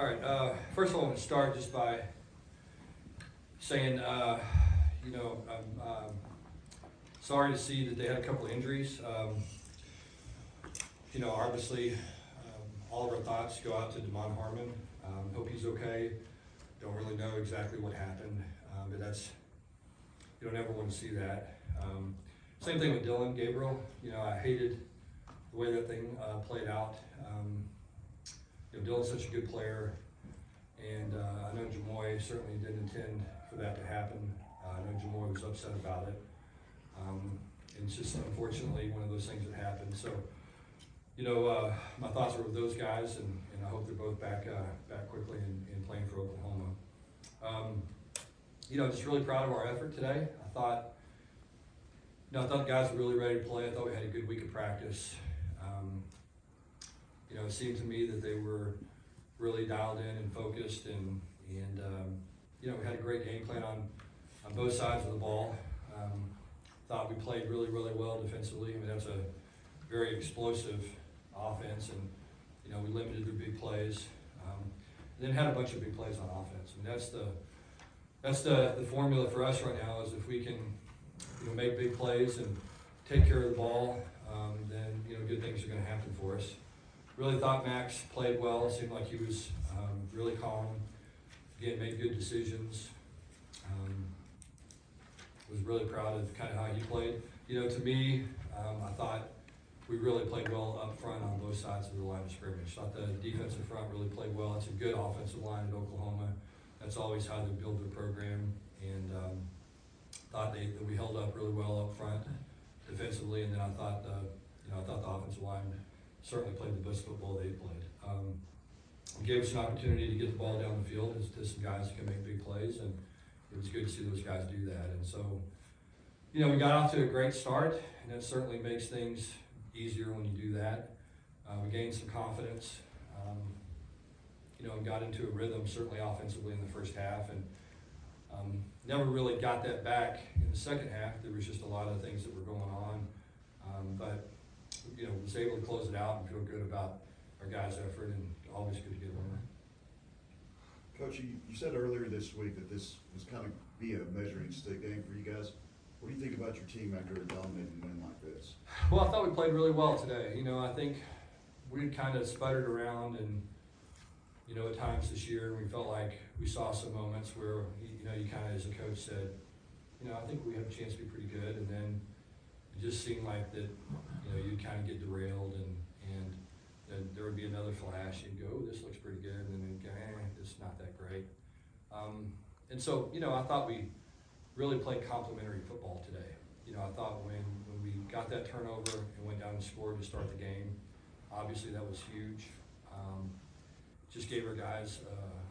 All right, first of all, I'm going to start just by saying, I'm sorry to see that they had a couple of injuries. Obviously, all of our thoughts go out to Damon Harmon. Hope he's okay. Don't really know exactly what happened, but you don't ever want to see that. Same thing with Dylan Gabriel. I hated the way that thing played out. Dylan's such a good player, and I know Jamoy certainly didn't intend for that to happen. I know Jamoy was upset about it. It's just unfortunately one of those things that happened. So, my thoughts are with those guys, and I hope they're both back quickly and playing for Oklahoma. Just really proud of our effort today. I thought the guys were really ready to play. I thought we had a good week of practice. It seemed to me that they were really dialed in and focused, and we had a great game plan on both sides of the ball. Thought we played really, really well defensively. That's a very explosive offense, and we limited their big plays. And then had a bunch of big plays on offense. That's the formula for us right now, is if we can make big plays and take care of the ball, then good things are going to happen for us. Really thought Max played well. It seemed like he was really calm. Again, made good decisions. Was really proud of kind of how he played. To me, I thought we really played well up front on both sides of the line of scrimmage. Thought the defensive front really played well. It's a good offensive line at Oklahoma. That's always how they build their program. And thought that we held up really well up front defensively. And then I thought the offensive line certainly played the best football they played. It gave us an opportunity to get the ball down the field to some guys who can make big plays, and it was good to see those guys do that. And so, we got off to a great start, and that certainly makes things easier when you do that. We gained some confidence, and got into a rhythm, certainly offensively in the first half, and never really got that back in the second half. There was just a lot of things that were going on, but was able to close it out and feel good about our guys' effort, and always good to get a winner. Coach, you said earlier this week that this was kind of be a measuring stick game for you guys. What do you think about your team after a dominating win like this? Well, I thought we played really well today. I think we kind of sputtered around, and at times this year we felt like we saw some moments where you kind of, as a coach, said, I think we have a chance to be pretty good, and then it just seemed like that you'd kind of get derailed, and then there would be another flash. You'd go, oh, this looks pretty good, and then you'd go, it's not that great. And so, I thought we really played complementary football today. I thought when we got that turnover and went down and scored to start the game, obviously that was huge. Just gave our guys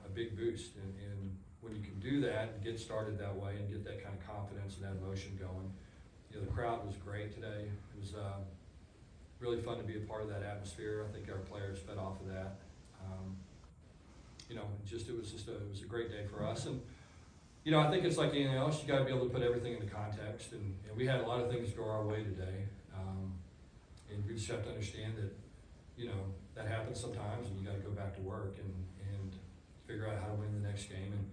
a big boost, and when you can do that and get started that way and get that kind of confidence and that emotion going, the crowd was great today. It was really fun to be a part of that atmosphere. I think our players fed off of that. It was a great day for us. And I think it's like anything else. You got to be able to put everything into context. And we had a lot of things go our way today. And we just have to understand that that happens sometimes, and you got to go back to work and figure out how to win the next game. And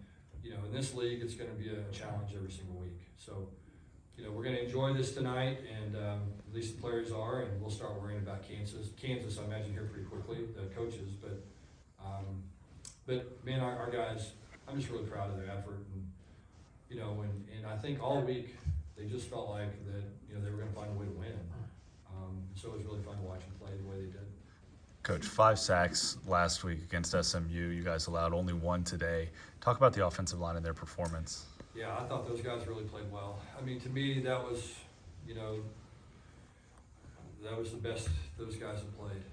in this league, it's going to be a challenge every single week. So. We're going to enjoy this tonight, and at least the players are, and we'll start worrying about Kansas, I imagine, here pretty quickly, the coaches. But man, our guys, I'm just really proud of their effort, and I think all week they just felt like that they were going to find a way to win. So it was really fun to watch them play the way they did. Coach, 5 sacks last week against SMU. You guys allowed only 1 today. Talk about the offensive line and their performance. Yeah, I thought those guys really played well. To me, that was, that was the best those guys have played.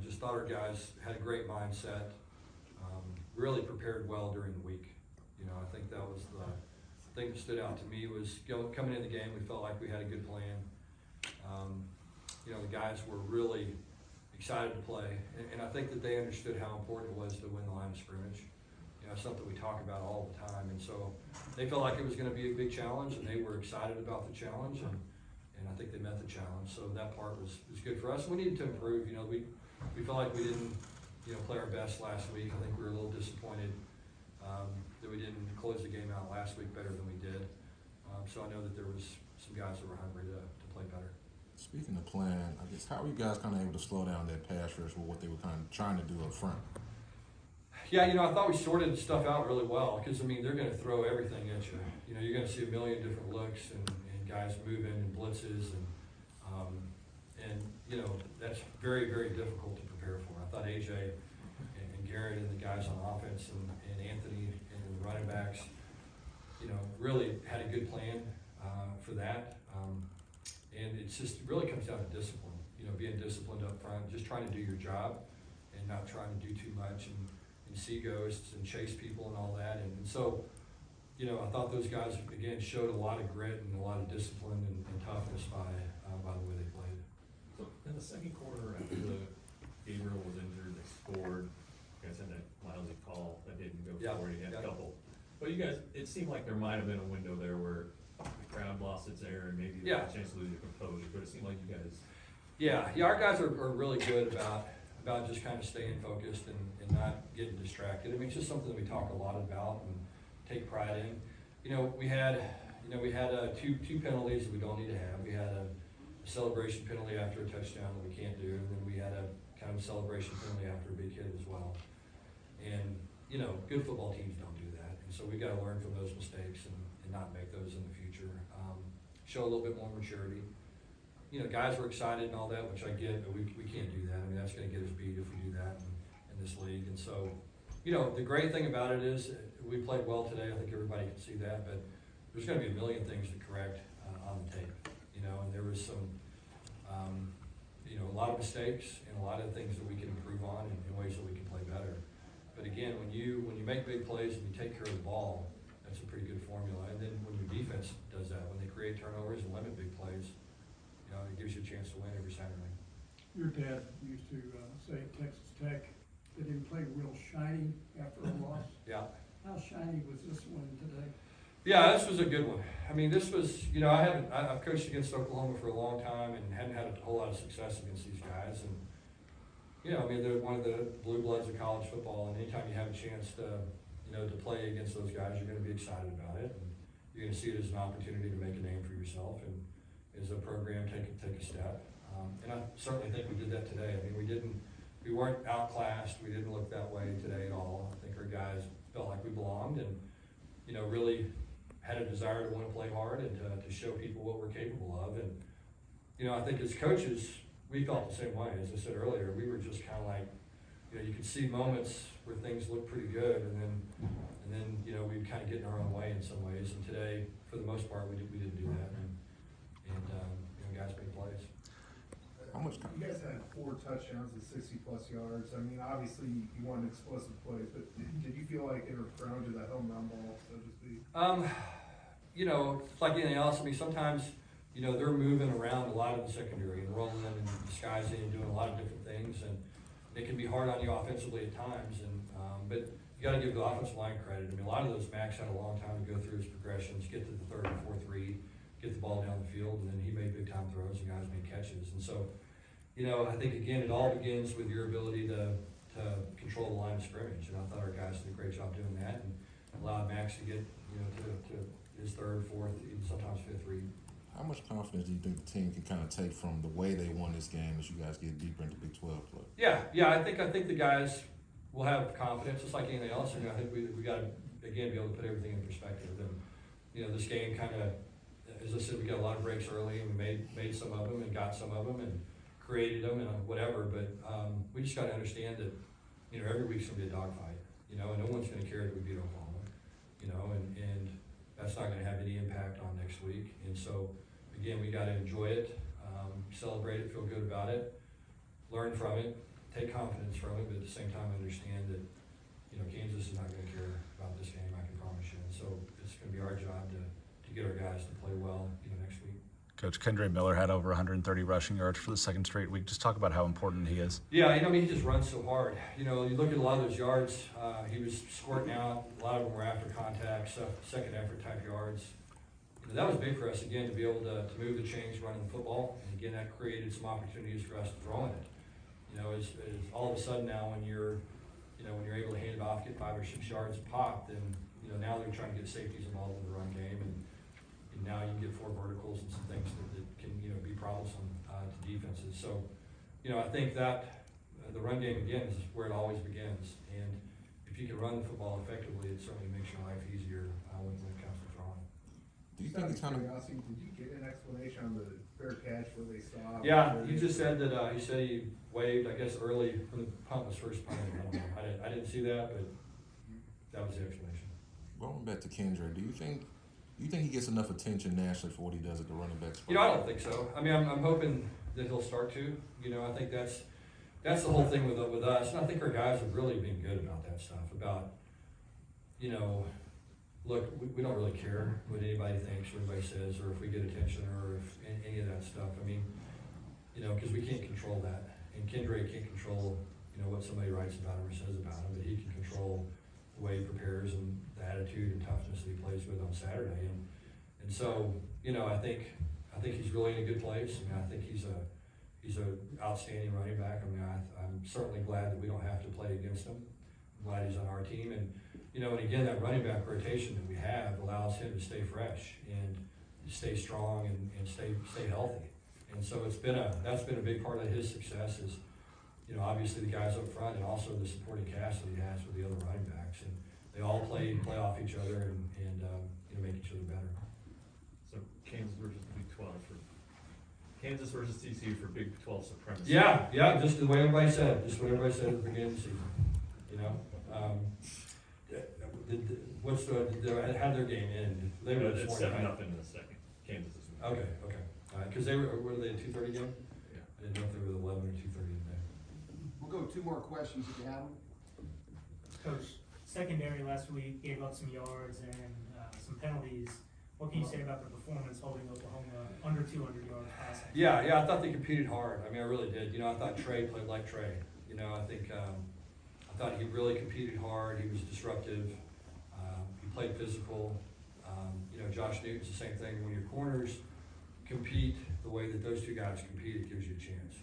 Just thought our guys had a great mindset, really prepared well during the week. I think that was the thing that stood out to me was coming in the game, we felt like we had a good plan. The guys were really excited to play, and I think that they understood how important it was to win the line of scrimmage. Something we talk about all the time, and so they felt like it was going to be a big challenge, and they were excited about the challenge, and I think they met the challenge. So that part was good for us. We needed to improve. We felt like we didn't play our best last week. I think we were a little disappointed that we didn't close the game out last week better than we did. So I know that there was some guys that were hungry to play better. Speaking of playing, I guess, how were you guys kind of able to slow down that pass rush with what they were kind of trying to do up front? Yeah, I thought we sorted stuff out really well because, they're going to throw everything at you. You're going to see a million different looks and guys moving and blitzes and that's very, very difficult to prepare for. I thought AJ and Garrett and the guys on offense and Anthony and the running backs, really had a good plan for that. And it's just really comes down to discipline, being disciplined up front, just trying to do your job and not trying to do too much and see ghosts and chase people and all that. And so, I thought those guys, again, showed a lot of grit and a lot of discipline and toughness by the way they played. So in the second quarter, after Gabriel was injured, they scored. You guys had that lousy call that didn't go forward. You had a couple. But you guys, it seemed like there might have been a window there where the crowd lost its air and maybe there was a chance to lose your composure. But it seemed like you guys. Yeah, our guys are really good about just kind of staying focused and not getting distracted. It's just something that we talk a lot about and take pride in. We had two penalties that we don't need to have. We had a celebration penalty after a touchdown that we can't do, and then we had a kind of a celebration penalty after a big hit as well. And good football teams don't do that, and so we've got to learn from those mistakes and not make those in the future. Show a little bit more maturity. Guys were excited and all that, which I get, but we can't do that. That's going to get us beat if we do that in this league. And so, the great thing about it is we played well today. I think everybody can see that, but there's going to be a million things to correct on the tape. And there was some, a lot of mistakes and a lot of things that we can improve on and ways that we can play better. But again, when you make big plays and you take care of the ball, that's a pretty good formula. And then when your defense does that, when they create turnovers and limit big plays, it gives you a chance to win every Saturday. Your dad used to say at Texas Tech that he played real shiny after a loss. Yeah. How shiny was this one today? Yeah, this was a good one. This was, I've coached against Oklahoma for a long time and hadn't had a whole lot of success against these guys. And, they're one of the blue bloods of college football. And anytime you have a chance to play against those guys, you're going to be excited about it. And you're going to see it as an opportunity to make a name for yourself and as a program take a step. And I certainly think we did that today. We weren't outclassed. We didn't look that way today at all. I think our guys felt like we belonged and, really had a desire to want to play hard and to show people what we're capable of. And, I think as coaches, we felt the same way. As I said earlier, we were just kind of like, you could see moments where things looked pretty good and then we'd kind of get in our own way in some ways. And today, for the most part, we didn't do that. And guys made plays. How much time? You guys had 4 touchdowns and 60-plus yards. Obviously you wanted explosive plays, but did you feel like they were prone to the home run ball, so to speak? It's like anything else. Sometimes, they're moving around a lot in the secondary and rolling and disguising and doing a lot of different things, and it can be hard on you offensively at times. And but you got to give the offensive line credit. A lot of those Max had a long time to go through his progressions, get to the 3rd and 4th read, get the ball down the field, and then he made big time throws and guys made catches. And so, I think again, it all begins with your ability to control the line of scrimmage. And I thought our guys did a great job doing that and allowed Max to get, to his 3rd, 4th, even sometimes 5th read. How much confidence do you think the team can kind of take from the way they won this game as you guys get deeper into Big 12 play? Yeah, I think the guys will have confidence, just like anything else. I think we got to again be able to put everything in perspective. And this game kind of, as I said, we got a lot of breaks early and we made some of them and got some of them and created them and whatever. But we just got to understand that every week's gonna be a dogfight. And no one's gonna care that we beat Oklahoma. And that's not gonna have any impact on next week. And so again, we got to enjoy it, celebrate it, feel good about it, learn from it, take confidence from it, but at the same time understand that Kansas is not going to care about this game. I can promise you. And so it's going to be our job to get our guys to play well next week. Coach, Kendre Miller had over 130 rushing yards for the 2nd straight week. Just talk about how important he is. Yeah, he just runs so hard. You look at a lot of those yards, he was squirting out. A lot of them were after contact, second effort type yards. That was big for us, again, to be able to move the chains running the football. And again, that created some opportunities for us to throw in it. As all of a of a sudden now when you're able to hand it off, get 5 or 6 yards a pop, then, now they're trying to get safeties involved in the run game, and now you can get 4 verticals and some things that can, be troublesome to defenses. So, I think that the run game, again, is where it always begins, and if you can run the football effectively, it certainly makes your life easier when it comes to throwing. Do you Just out think of it's kind of curiosity, did you get an explanation on the fair catch where they stopped? Yeah, he just said that, he said he waved, I guess, early when the punt was first punted. I don't know. I didn't see that, but that was the explanation. going back to Kendra? Do you think he gets enough attention nationally for what he does at the running back spot? I don't think so. I mean, I'm hoping that he'll start to. I think that's the whole thing with us, and I think our guys have really been good about that stuff. About, look, we don't really care what anybody thinks or anybody says, or if we get attention, or if any of that stuff. I mean, because we can't control that, and Kendra can't control, what somebody writes about him or says about him, but he can control the way he prepares and the attitude and toughness that he plays with on Saturday, and so, I think he's really in a good place. I mean, I think he's a outstanding running back. I mean, I'm certainly glad that we don't have to play against him. I'm glad he's on our team, and and again, that running back rotation that we have allows him to stay fresh and stay strong and stay healthy. And so that's been a big part of his success is, obviously the guys up front and also the supporting cast that he has with the other running backs, and they all play off each other and make each other better. So Kansas versus TCU for Big 12 supremacy. Yeah, just the way everybody said, at the beginning of the season. How'd their game end? They were It's just 7-0 right? in the second. Kansas is. Okay, all right, because were they a 2:30 game? Yeah. I didn't know if they were 11 or 2:30 today. We'll go 2 more questions if you have them. Coach, secondary last week gave up some yards and some penalties. What can you say about the performance holding Oklahoma under 200 yards passing? Yeah, I thought they competed hard. I mean, I really did. I thought Trey played like Trey. I think I thought he really competed hard. He was disruptive. He played physical. Josh Newton's the same thing. When your corners compete the way that those two guys compete, it gives you a chance.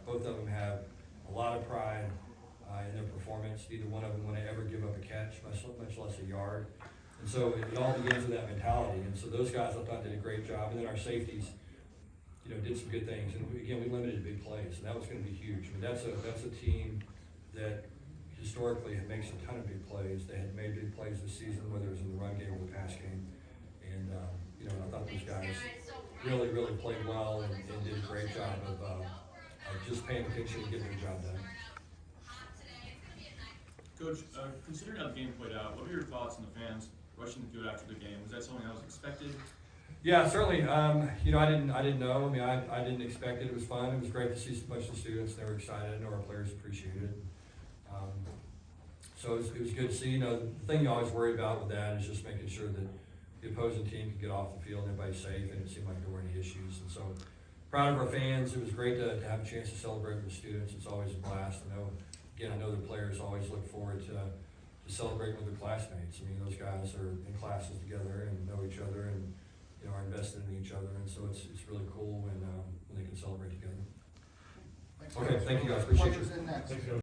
Both of them have a lot of pride in their performance. Neither one of them want to ever give up a catch, much less a yard. And so it all begins with that mentality. And so those guys I thought did a great job. And then our safeties, did some good things. And we limited big plays, and that was going to be huge. I mean, that's a team that historically makes a ton of big plays. They had made big plays this season, whether it was in the run game or the pass game. And I thought those guys really played well and did a great job of just paying attention and getting their job done. Coach, considering how the game played out, what are your thoughts on the fans rushing the field after the game? Was that something that was expected? Yeah, certainly. I didn't know. I mean, I didn't expect it. It was fun. It was great to see a bunch of students. They were excited. I know our players appreciated it. So it was good to see. The thing you always worry about with that is just making sure that the opposing team can get off the field and everybody's safe, and it seemed like there weren't any issues. And so proud of our fans. It was great to have a chance to celebrate with the students. It's always a blast. I know the players always look forward to celebrating with their classmates. I mean, those guys are in classes together and know each other and are invested in each other, and so it's really cool when they can celebrate together. Thanks, Okay, Coach. thank you guys. Appreciate Whoever's you. in next. Thanks, Coach.